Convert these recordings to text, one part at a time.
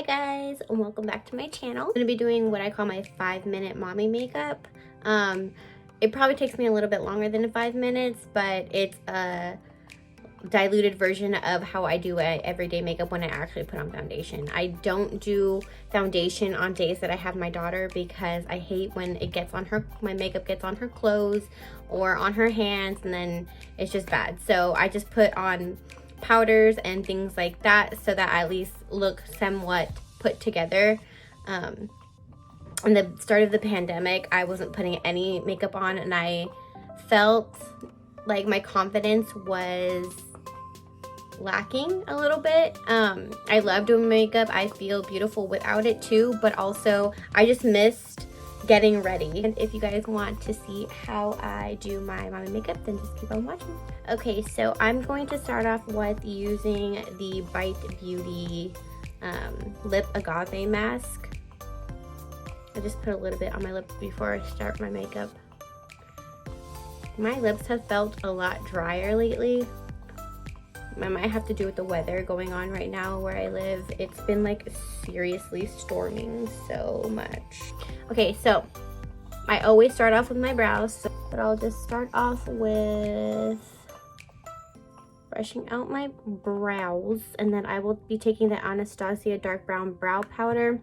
guys, and welcome back to my channel. I'm gonna be doing what I call my 5-minute mommy makeup. It probably takes me a little bit longer than 5 minutes, but it's a diluted version of how I do everyday makeup when I actually put on foundation. I don't do foundation on days that I have my daughter because I hate when it gets on her, my makeup gets on her clothes or on her hands, and then it's just bad. So I just put on powders and things like that so that I at least look somewhat put together. In the start of the pandemic, I wasn't putting any makeup on, and I felt like my confidence was lacking a little bit. I love doing makeup. I feel beautiful without it too, but also I just missed getting ready. And if you guys want to see how I do my mommy makeup, then just keep on watching. Okay, so I'm going to start off with using the Bite Beauty lip agave mask. I just put a little bit on my lip before I start my makeup. My lips have felt a lot drier lately. I might have to do with the weather going on right now where I live. It's been like seriously storming so much. Okay, so I always start off with my brows, but I'll just start off with brushing out my brows, and then I will be taking the Anastasia dark brown brow powder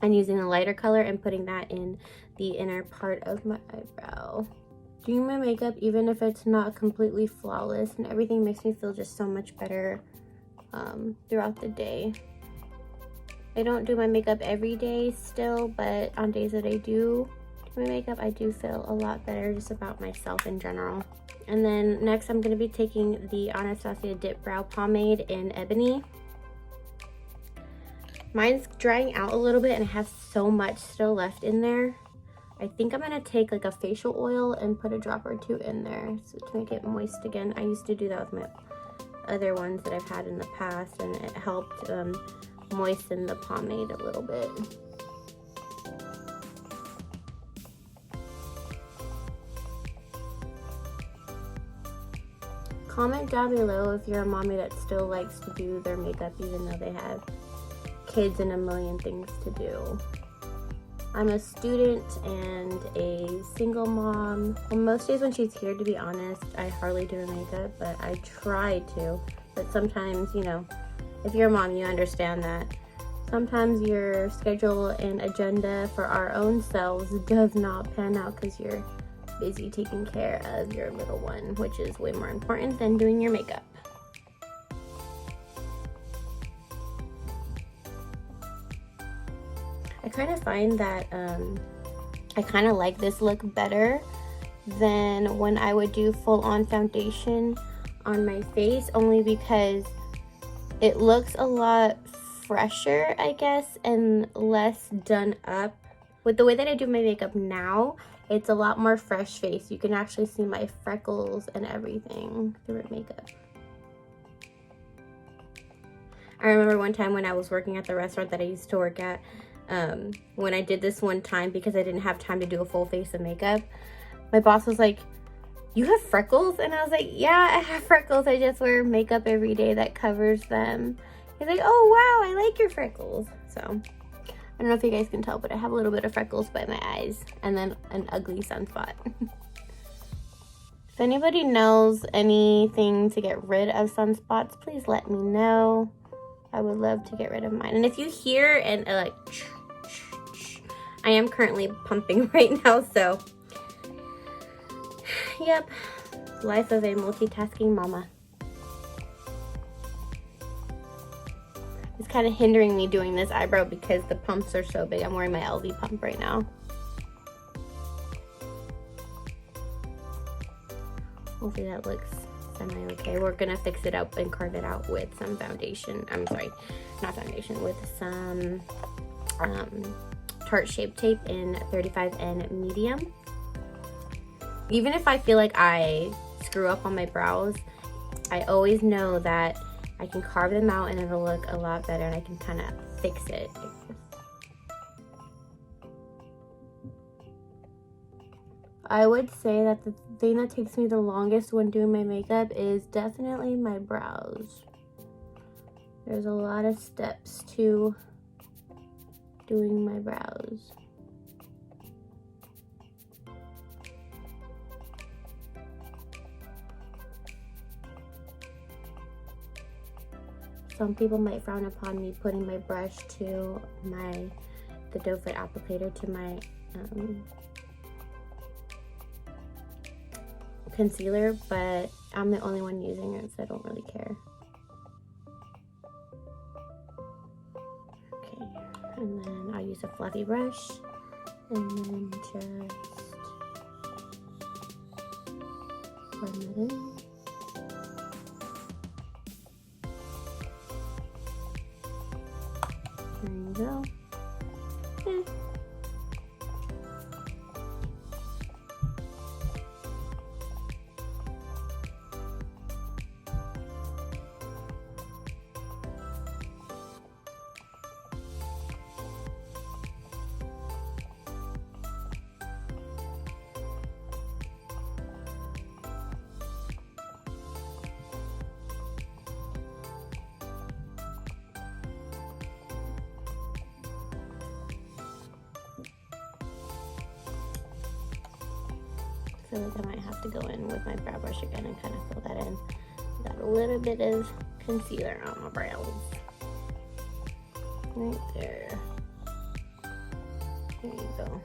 and using a lighter color and putting that in the inner part of my eyebrow. Doing my makeup, even if it's not completely flawless and everything, makes me feel just so much better throughout the day. I don't do my makeup every day still, but on days that I do my makeup, I do feel a lot better just about myself in general. And then next I'm going to be taking the Anastasia Dip Brow Pomade in Ebony. Mine's drying out a little bit and I have so much still left in there. I think I'm gonna take like a facial oil and put a drop or two in there so to make it moist again. I used to do that with my other ones that I've had in the past, and it helped moisten the pomade a little bit. Comment down below if you're a mommy that still likes to do their makeup even though they have kids and a million things to do. I'm a student and a single mom. Well, most days when she's here, to be honest, I hardly do her makeup, but I try to. But sometimes, you know, if you're a mom, you understand that sometimes your schedule and agenda for our own selves does not pan out because you're busy taking care of your little one, which is way more important than doing your makeup. I kind of find that I kind of like this look better than when I would do full-on foundation on my face, only because it looks a lot fresher, I guess, and less done up. With the way that I do my makeup now, it's a lot more fresh face. You can actually see my freckles and everything through my makeup. I remember one time when I was working at the restaurant that I used to work at, when I did this one time because I didn't have time to do a full face of makeup, my boss was like, "You have freckles?" And I was like, "Yeah, I have freckles. I just wear makeup every day that covers them." He's like, "Oh wow, I like your freckles." So I don't know if you guys can tell, but I have a little bit of freckles by my eyes and then an ugly sunspot. If anybody knows anything to get rid of sunspots, please let me know. I would love to get rid of mine. And if you hear and like, I am currently pumping right now, so yep, life of a multitasking mama. It's kind of hindering me doing this eyebrow because the pumps are so big. I'm wearing my LV pump right now. Hopefully that looks semi-okay. We're gonna fix it up and carve it out with some foundation. I'm sorry, not foundation, with some Tarte Shape Tape in 35N medium. Even if I feel like I screw up on my brows, I always know that I can carve them out and it'll look a lot better, and I can kind of fix it. I would say that the thing that takes me the longest when doing my makeup is definitely my brows. There's a lot of steps to doing my brows. Some people might frown upon me putting my brush to the doe foot applicator to my concealer, but I'm the only one using it, so I don't really care. Okay, and then I'll use a fluffy brush, and then just blend it in. There you go. Yeah. I feel like I might have to go in with my brow brush again and kind of fill that in. Got a little bit of concealer on my brows. Right there. There you go.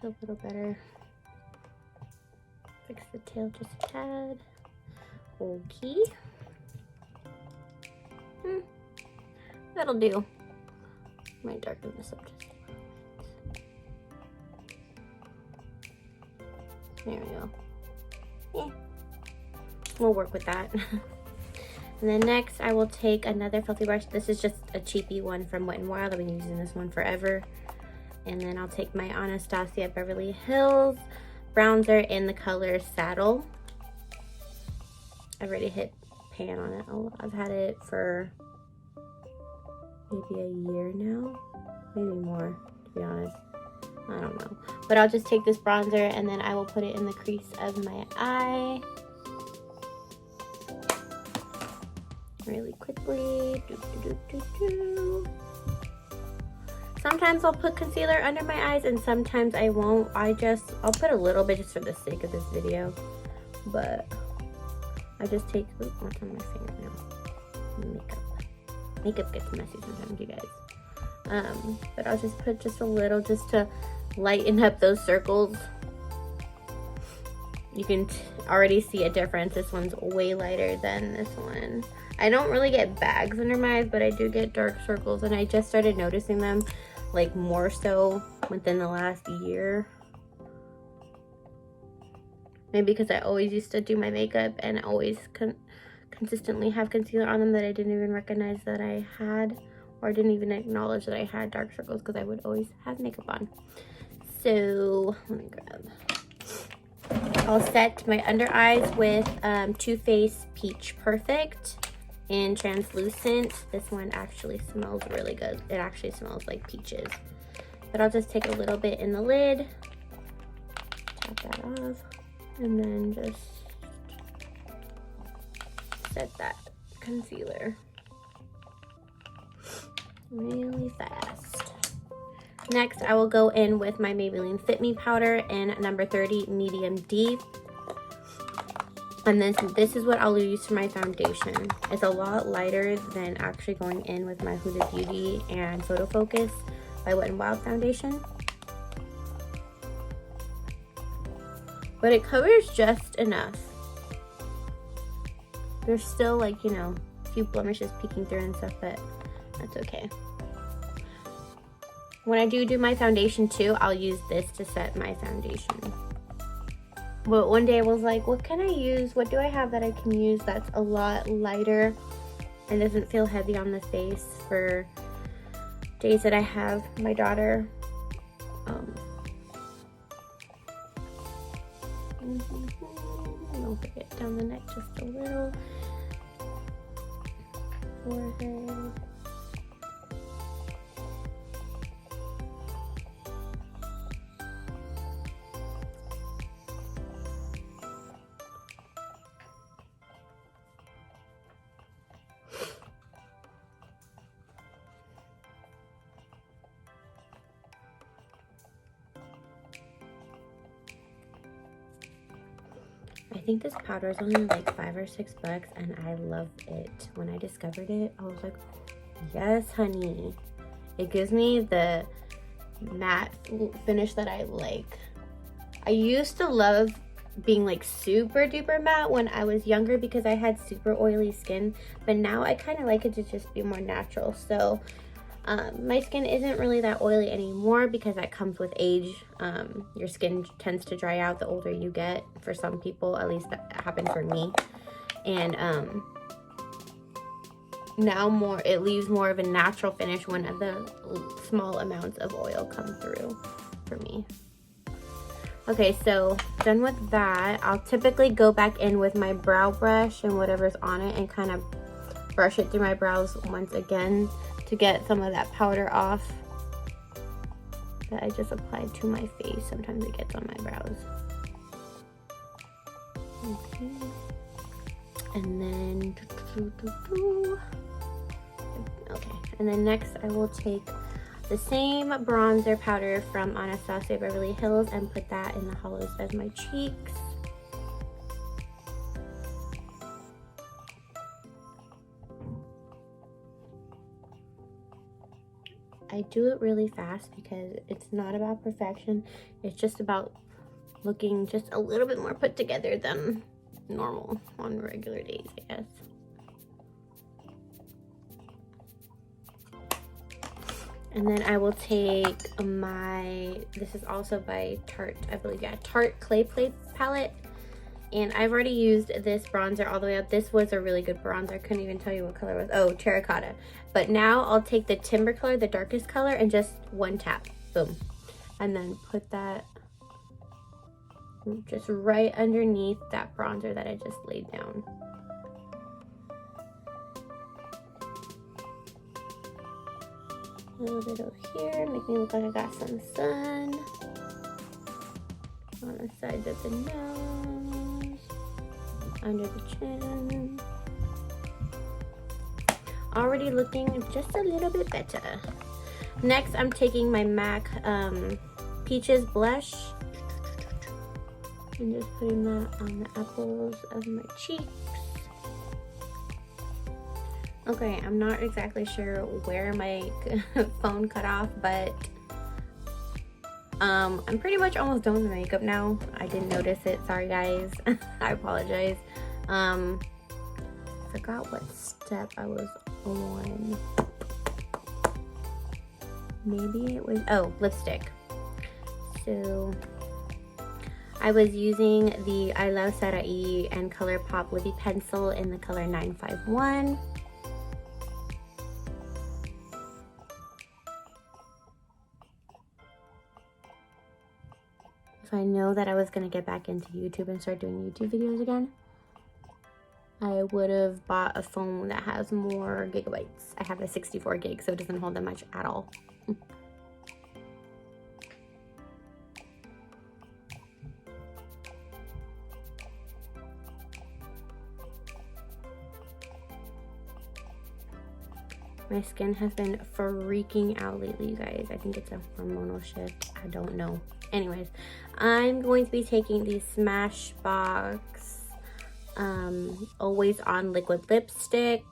A little better. Fix the tail just a tad. Okay. That'll do. Might darken this up just a little. There we go. Yeah. We'll work with that. And then next I will take another fluffy brush. This is just a cheapy one from Wet n Wild. I've been using this one forever. And then I'll take my Anastasia Beverly Hills bronzer in the color Saddle. I've already hit pan on it. I've had it for maybe a year now, maybe more, to be honest. I don't know. But I'll just take this bronzer and then I will put it in the crease of my eye. Really quickly. Sometimes I'll put concealer under my eyes and sometimes I won't. I'll put a little bit just for the sake of this video. But I just take, what's on my finger now? Makeup gets messy sometimes, you guys. But I'll just put just a little just to lighten up those circles. You can already see a difference. This one's way lighter than this one. I don't really get bags under my eyes, but I do get dark circles, and I just started noticing them like more so within the last year. Maybe because I always used to do my makeup and always consistently have concealer on them that I didn't even recognize that I had, or didn't even acknowledge that I had dark circles because I would always have makeup on. So let me grab. I'll set my under eyes with Too Faced Peach Perfect in translucent. This one actually smells really good. It actually smells like peaches. But I'll just take a little bit in the lid, tap that off, and then just set that concealer really fast. Next, I will go in with my Maybelline Fit Me powder in number 30 medium deep. And then this is what I'll use for my foundation. It's a lot lighter than actually going in with my Huda Beauty and Photo Focus by Wet n Wild foundation. But it covers just enough. There's still, like, you know, a few blemishes peeking through and stuff, but that's okay. When I do my foundation too, I'll use this to set my foundation. But one day I was like, what can I use? What do I have that I can use that's a lot lighter and doesn't feel heavy on the face for days that I have my daughter? I'll put it down the neck just a little. Forehead. think this powder is only like $5 or $6 and I love it. When I discovered it, I was like, yes, honey. It gives me the matte finish that I like. I used to love being like super duper matte when I was younger because I had super oily skin, but now I kind of like it to just be more natural. So my skin isn't really that oily anymore because that comes with age. Your skin tends to dry out the older you get, for some people, at least that happened for me. And now it leaves more of a natural finish when the small amounts of oil come through for me. Okay, so done with that. I'll typically go back in with my brow brush and whatever's on it and kind of brush it through my brows once again to get some of that powder off that I just applied to my face. Sometimes it gets on my brows. Okay. And then, okay. And then next I will take the same bronzer powder from Anastasia Beverly Hills and put that in the hollows of my cheeks. I do it really fast because it's not about perfection. It's just about looking just a little bit more put together than normal on regular days, I guess. And then I will take this is also by Tarte, I believe, yeah, Tarte Clay Play palette. And I've already used this bronzer all the way up. This was a really good bronzer. I couldn't even tell you what color it was. Oh, terracotta. But now I'll take the timber color, the darkest color, and just one tap. Boom. And then put that just right underneath that bronzer that I just laid down. A little bit over here, make me look like I got some sun. On the sides of the nose, under the chin. Already looking just a little bit better. Next, I'm taking my MAC Peaches blush and just putting that on the apples of my cheeks. Okay, I'm not exactly sure where my phone cut off, but I'm pretty much almost done with the makeup now. I didn't notice it. Sorry, guys. I apologize. Forgot what step I was on. Maybe it was, oh, lipstick. So I was using the I Love Sarai and ColourPop Lippy Pencil in the color 951. If I know that I was going to get back into YouTube and start doing YouTube videos again, I would have bought a phone that has more gigabytes. I have a 64 gig, so it doesn't hold that much at all. My skin has been freaking out lately, you guys. I think it's a hormonal shift. I don't know. Anyways, I'm going to be taking the Smashbox Always On Liquid Lipstick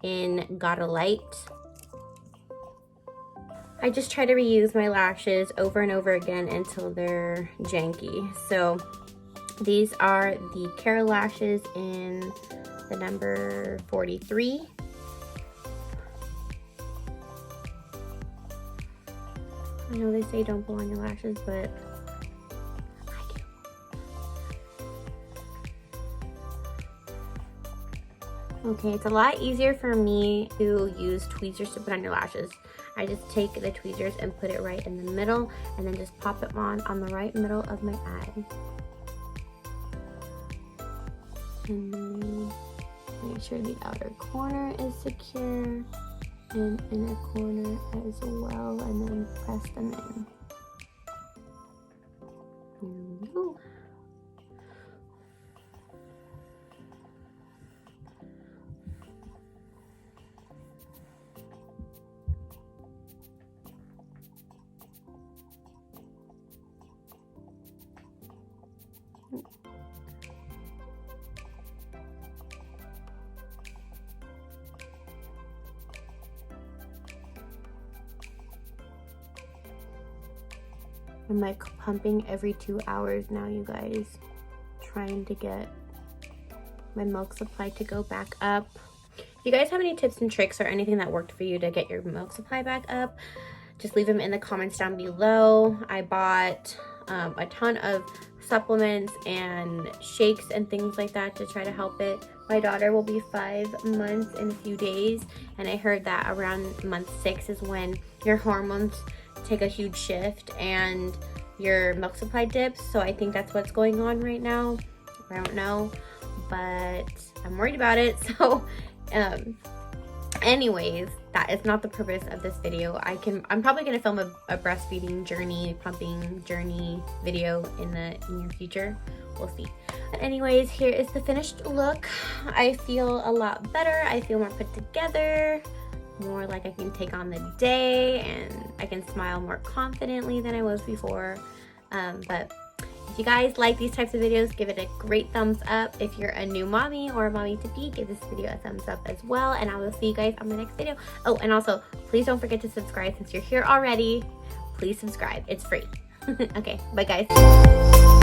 in Gotta Light. I just try to reuse my lashes over and over again until they're janky. So these are the Cara lashes in the number 43. I know they say don't pull on your lashes, but I do. Okay, it's a lot easier for me to use tweezers to put on your lashes. I just take the tweezers and put it right in the middle and then just pop it on the right middle of my eye. And then make sure the outer corner is secure and inner corner as well, and then press them in. There we go. I'm like pumping every 2 hours now, you guys, trying to get my milk supply to go back up. If you guys have any tips and tricks or anything that worked for you to get your milk supply back up, just leave them in the comments down below. I bought a ton of supplements and shakes and things like that to try to help it. My daughter will be 5 months in a few days, and I heard that around month 6 is when your hormones take a huge shift and your milk supply dips. So I think that's what's going on right now. I don't know, but I'm worried about it. So anyways, that is not the purpose of this video. I'm probably gonna film a breastfeeding journey, pumping journey video in the near future. We'll see. But anyways, here is the finished look. I feel a lot better. I feel more put together, more like I can take on the day, and I can smile more confidently than I was before. But if you guys like these types of videos, give it a great thumbs up. If you're a new mommy or a mommy to be, give this video a thumbs up as well, and I will see you guys on the next video. Oh, and also please don't forget to subscribe. Since you're here already, please subscribe. It's free. Okay, bye guys.